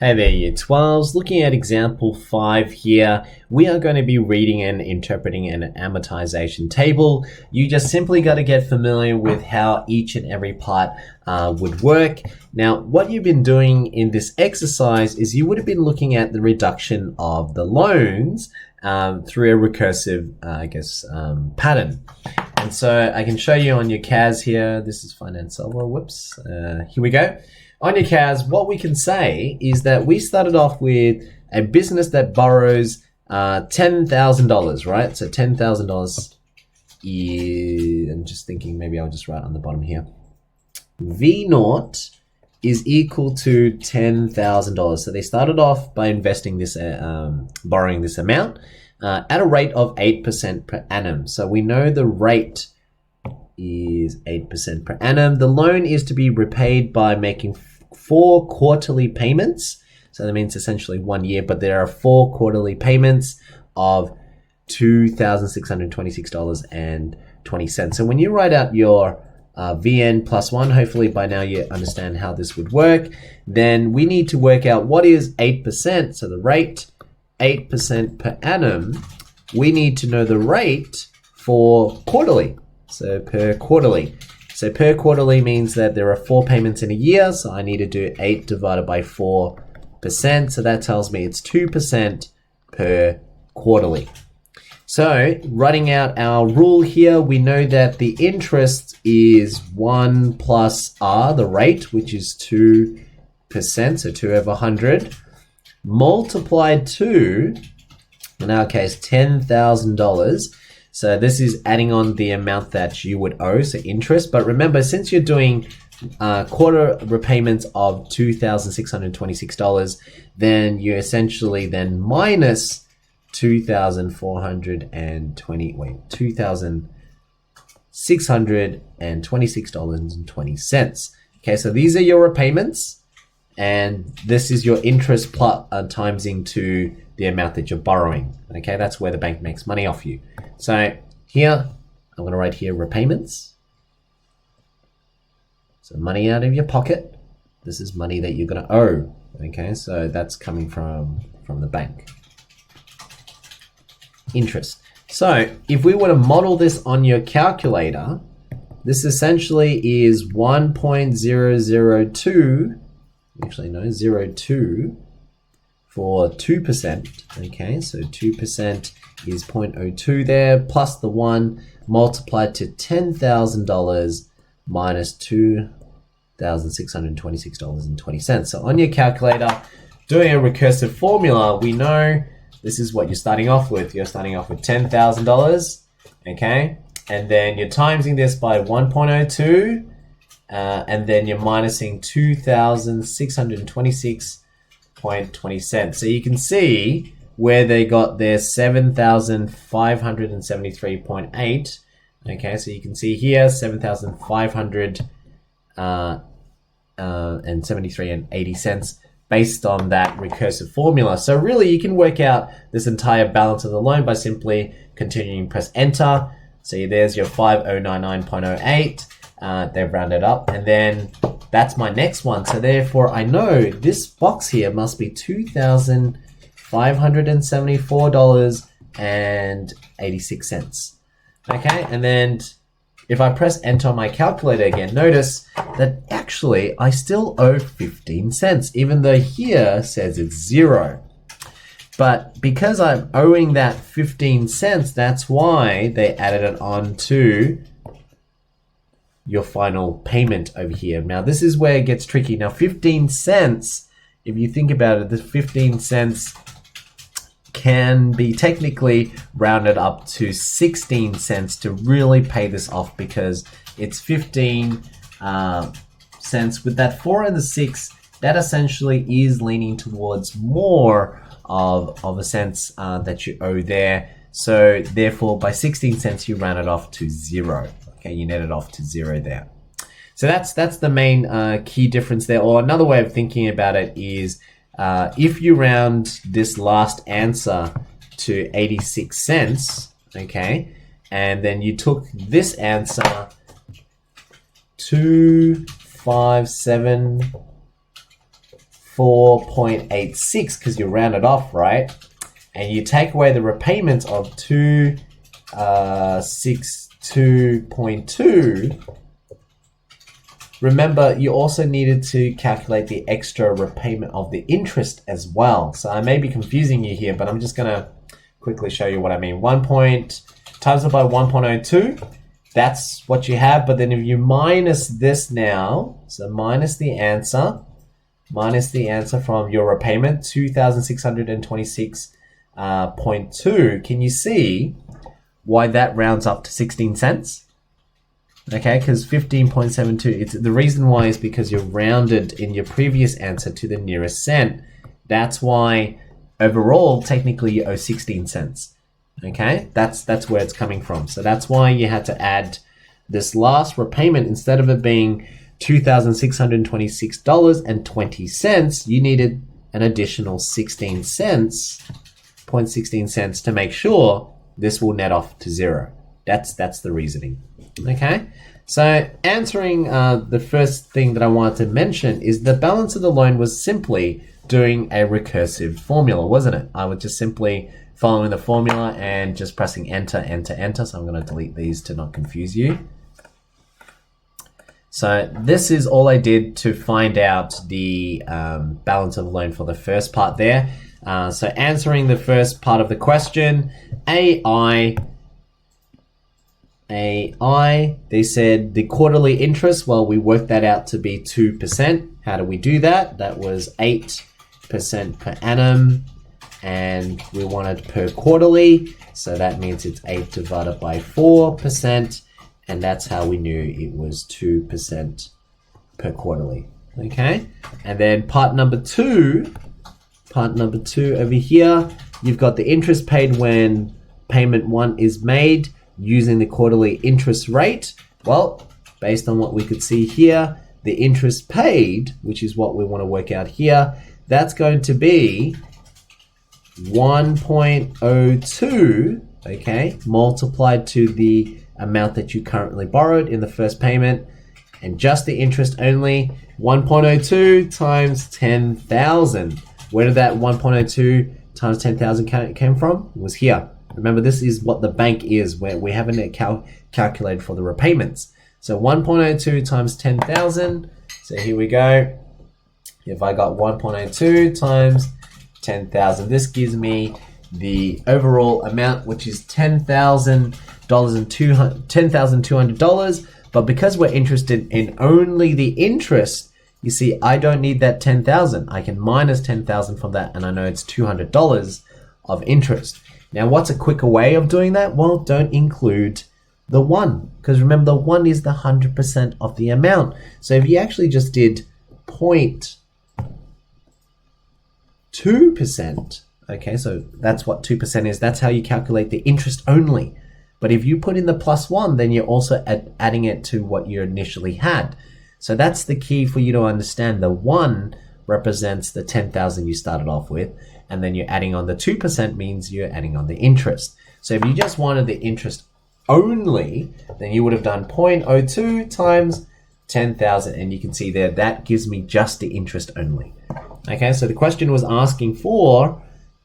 Hey there, Year 12s. Looking at example 5 here, we are going to be reading and interpreting an amortization table. You just simply got to get familiar with how each and every part would work. Now, what you've been doing in this exercise is you would have been looking at the reduction of the loans through a recursive, pattern. And so I can show you on your CAS here. This is Finance Solver. Whoops. Here we go. On your CAS, what we can say is that we started off with a business that borrows $10,000, right? So $10,000 is, I'm just thinking maybe I'll just write on the bottom here. V naught is equal to $10,000. So they started off by investing this, borrowing this amount at a rate of 8% per annum. So we know the rate is 8% per annum. The loan is to be repaid by making 4 quarterly payments. So that means essentially 1 year, but there are 4 quarterly payments of $2,626.20. So when you write out your VN plus 1, hopefully by now you understand how this would work, then we need to work out what is 8%. So the rate, 8% per annum, we need to know the rate for quarterly. So per quarterly. So per quarterly means that there are 4 payments in a year. So I need to do 8 divided by 4%. So that tells me it's 2% per quarterly. So writing out our rule here, we know that the interest is 1 plus R, the rate, which is 2%, so 2 over 100, multiplied to, in our case, $10,000. So this is adding on the amount that you would owe, so interest. But remember, since you're doing quarter repayments of $2,626, then you essentially then minus $2,626.20. Okay, so these are your repayments, and this is your interest plus times into the amount that you're borrowing. Okay, that's where the bank makes money off you. So here, I'm going to write here repayments. So money out of your pocket. This is money that you're going to owe. Okay, so that's coming from the bank. Interest. So if we were to model this on your calculator, this essentially is 1.002, actually no, 0.02 for 2%. Okay, so 2% is 0.02 there, plus the 1 multiplied to $10,000 minus $2,626.20. So on your calculator, doing a recursive formula, we know this is what you're starting off with. You're starting off with $10,000, okay? And then you're timesing this by 1.02, and then you're minusing $2,626.20. So you can see where they got their 7,573.8. Okay, so you can see here 7,573.80 based on that recursive formula. So really you can work out this entire balance of the loan by simply continuing to press enter. So there's your 5099.08. They've rounded up, and then that's my next one. So therefore I know this box here must be $2,574.86. Okay, and then if I press enter on my calculator again, notice that actually I still owe 15 cents, even though here says it's 0. But because I'm owing that 15 cents, that's why they added it on to your final payment over here. Now, this is where it gets tricky. Now, 15 cents, if you think about it, the 15 cents can be technically rounded up to 16 cents to really pay this off, because it's 15 cents. With that 4 and the 6, that essentially is leaning towards more of a sense that you owe there. So therefore, by 16 cents, you round it off to 0. Okay, you net it off to 0 there. So that's the main key difference there. Or another way of thinking about it is, if you round this last answer to 86 cents, okay, and then you took this answer 257 4.86 because you round it off, right? And you take away the repayments of 262.2. Remember, you also needed to calculate the extra repayment of the interest as well. So I may be confusing you here, but I'm just going to quickly show you what I mean. Times it by 1.02. That's what you have. But then if you minus this now, so minus the answer from your repayment, 2,626.2. Can you see why that rounds up to 16 cents? Okay, because 15.72, it's the reason why is because you rounded in your previous answer to the nearest cent. That's why overall, technically you owe 16 cents. Okay, that's where it's coming from. So that's why you had to add this last repayment. Instead of it being $2,626.20, you needed an additional 16 cents, 0.16 cents to make sure this will net off to zero. That's the reasoning. Okay, so answering the first thing that I wanted to mention is the balance of the loan was simply doing a recursive formula, wasn't it? I was just simply following the formula and just pressing enter, enter, enter. So I'm going to delete these to not confuse you. So this is all I did to find out the balance of the loan for the first part there. So answering the first part of the question, AI, they said the quarterly interest, well, we worked that out to be 2%. How do we do that? That was 8% per annum, and we wanted per quarterly. So that means it's 8 divided by 4%, and that's how we knew it was 2% per quarterly. Okay, and then part number two over here, you've got the interest paid when payment 1 is made, using the quarterly interest rate. Well, based on what we could see here, the interest paid, which is what we want to work out here, that's going to be 1.02, okay, multiplied to the amount that you currently borrowed in the first payment, and just the interest only, 1.02 times 10,000. Where did that 1.02 times 10,000 came from? It was here. Remember, this is what the bank is, where we haven't calculated for the repayments. So 1.02 times 10,000. So here we go. If I got 1.02 times 10,000, this gives me the overall amount, which is $10,200. But because we're interested in only the interest, you see, I don't need that 10,000. I can minus 10,000 from that, and I know it's $200 of interest. Now, what's a quicker way of doing that? Well, don't include the 1, because remember, the 1 is the 100% of the amount. So if you actually just did 0.2%, okay, so that's what 2% is. That's how you calculate the interest only. But if you put in the plus 1, then you're also adding it to what you initially had. So that's the key for you to understand. The 1 represents the 10,000 you started off with, and then you're adding on the 2% means you're adding on the interest. So if you just wanted the interest only, then you would have done 0.02 times 10,000, and you can see there, that gives me just the interest only. Okay, so the question was asking for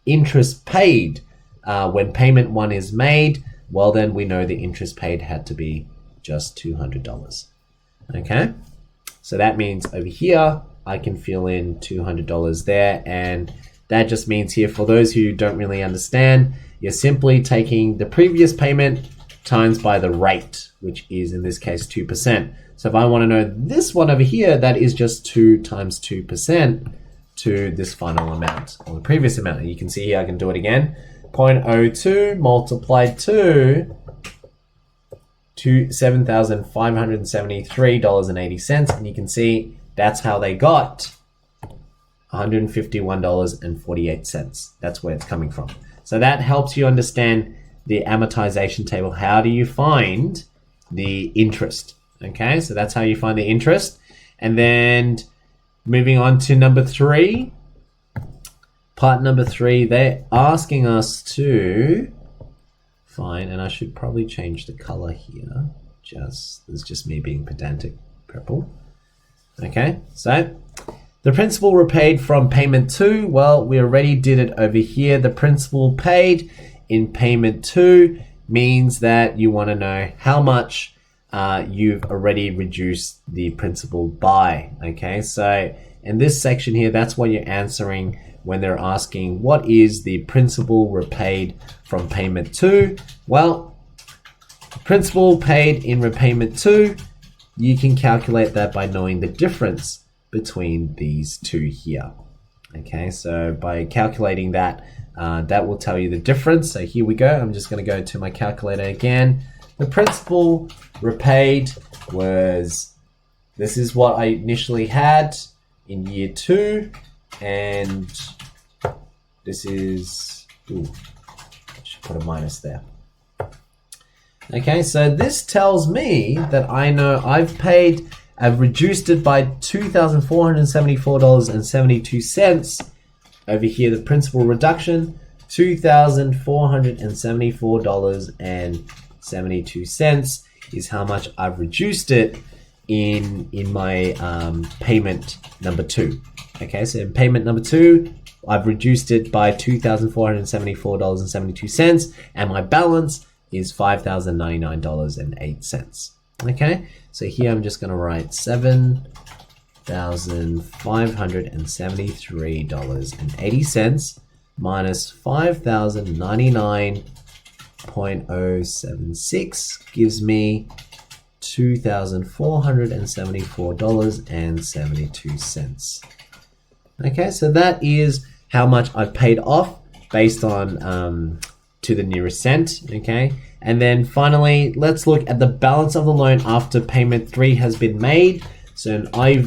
interest paid when payment 1 is made. Well, then we know the interest paid had to be just $200. Okay, so that means over here, I can fill in $200 there, and that just means here, for those who don't really understand, you're simply taking the previous payment times by the rate, which is in this case 2%. So if I want to know this one over here, that is just 2 times 2% to this final amount, or the previous amount. And you can see here, I can do it again. 0.02 multiplied to $7,573.80, and you can see that's how they got $151.48. That's where it's coming from. So that helps you understand the amortization table. How do you find the interest? Okay, so that's how you find the interest. And then moving on to number 3, part number 3, they're asking us to find, and I should probably change the color here. This is just me being pedantic, purple. Okay, so The principal repaid from payment 2, well, we already did it over here. The principal paid in payment 2 means that you want to know how much you've already reduced the principal by. Okay, so in this section here, that's what you're answering when they're asking what is the principal repaid from payment 2. Well, principal paid in repayment 2, you can calculate that by knowing the difference between these two here. Okay, so by calculating that, that will tell you the difference. So here we go. I'm just going to go to my calculator again. The principal repaid was, this is what I initially had in year 2, and this is, ooh, I should put a minus there. Okay, so this tells me that I know I've reduced it by $2,474.72. Over here, the principal reduction, $2,474.72 is how much I've reduced it in my payment number 2. Okay, so in payment number 2, I've reduced it by $2,474.72, and my balance is $5,099.08. Okay, so here I'm just going to write $7,573.80 minus $5,099.076 gives me $2,474.72. Okay, so that is how much I've paid off based on to the nearest cent. Okay, and then finally, let's look at the balance of the loan after payment 3 has been made. So in IV,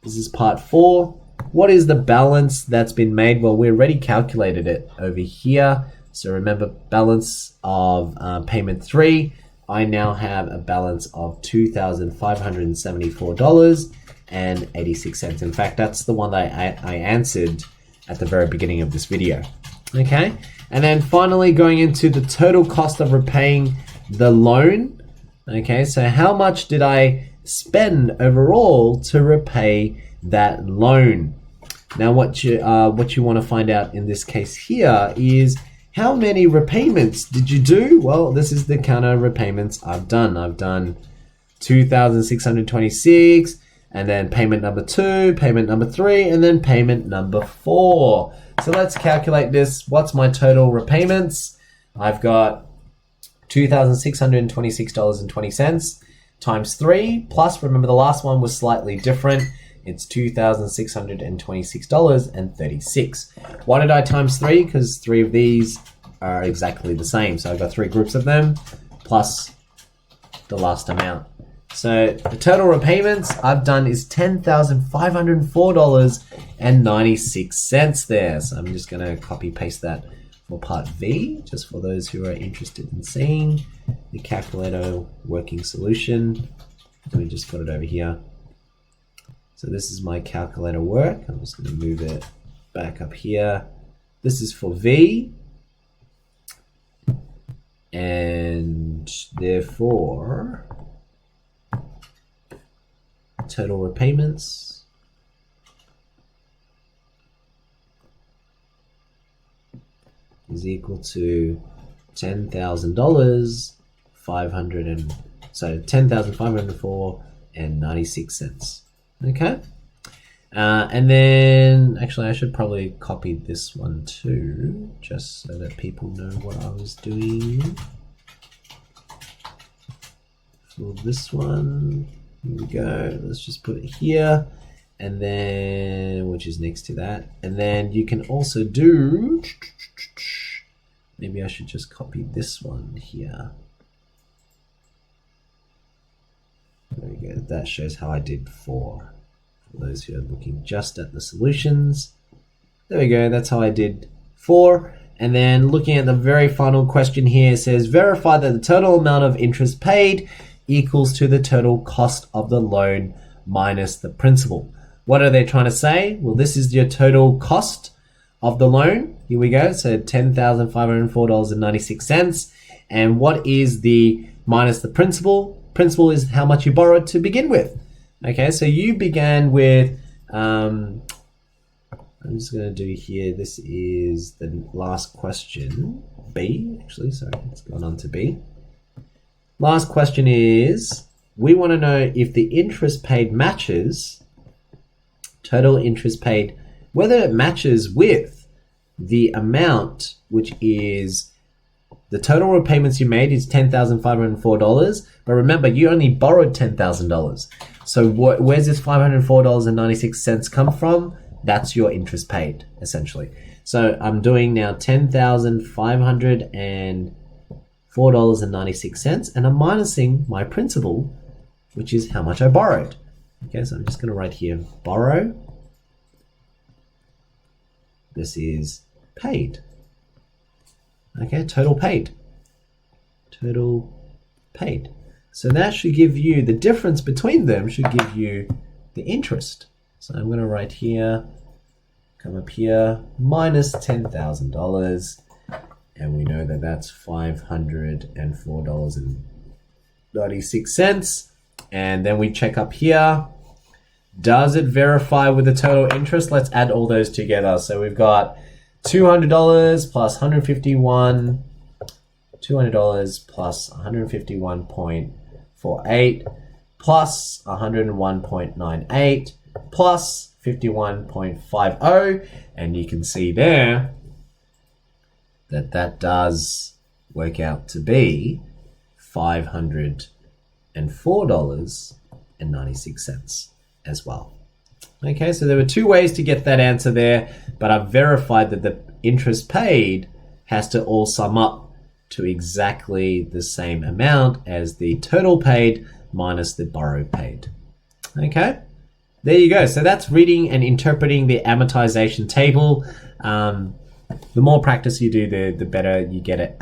this is part 4. What is the balance that's been made? Well, we already calculated it over here. So remember, balance of payment 3, I now have a balance of $2,574.86. In fact, that's the one that I answered at the very beginning of this video. Okay, and then finally going into the total cost of repaying the loan. Okay, so how much did I spend overall to repay that loan? Now what you want to find out in this case here is how many repayments did you do? Well, this is the kind of repayments I've done. I've done 2,626, and then payment number 2, payment number 3, and then payment number 4. So let's calculate this. What's my total repayments? I've got $2,626.20 times 3, plus, remember the last one was slightly different. It's $2,626.36. Why did I times 3? Because 3 of these are exactly the same. So I've got 3 groups of them, plus the last amount. So the total repayments I've done is $10,504.96 there. So I'm just going to copy paste that for part V, just for those who are interested in seeing the calculator working solution. Let me just put it over here. So this is my calculator work. I'm just going to move it back up here. This is for V, and therefore total repayments is equal to $10,504.96. Okay, and then actually I should probably copy this one too, just so that people know what I was doing for this one. Here we go. Let's just put it here, and then which is next to that, and then you can also do. Maybe I should just copy this one here. There we go. That shows how I did 4. For those who are looking just at the solutions. There we go. That's how I did 4. And then looking at the very final question here, it says verify that the total amount of interest paid equals to the total cost of the loan minus the principal. What are they trying to say? Well, this is your total cost of the loan. Here we go. So $10,504.96. And what is the minus the principal? Principal is how much you borrowed to begin with. Okay, so you began with I'm just going to do here, this is the last question, B, actually, sorry, it's gone on to B. Last question is, we want to know if the interest paid matches, total interest paid, whether it matches with the amount, which is the total repayments you made is $10,504, but remember, you only borrowed $10,000. So where's this $504.96 come from? That's your interest paid, essentially. So I'm doing now $10,504.96, and I'm minusing my principal, which is how much I borrowed. Okay, so I'm just going to write here, borrow. This is paid. Okay, total paid. Total paid. So that should give you, the difference between them should give you the interest. So I'm going to write here, come up here, minus $10,000. And we know that that's $504.96. And then we check up here. Does it verify with the total interest? Let's add all those together. So we've got $200 plus 151, $200 plus 151.48 plus 101.98 plus 51.50, and you can see there that that does work out to be $504.96 as well. Okay, so there were two ways to get that answer there, but I've verified that the interest paid has to all sum up to exactly the same amount as the total paid minus the borrow paid. Okay, there you go. So that's reading and interpreting the amortization table. The more practice you do, the better you get at it.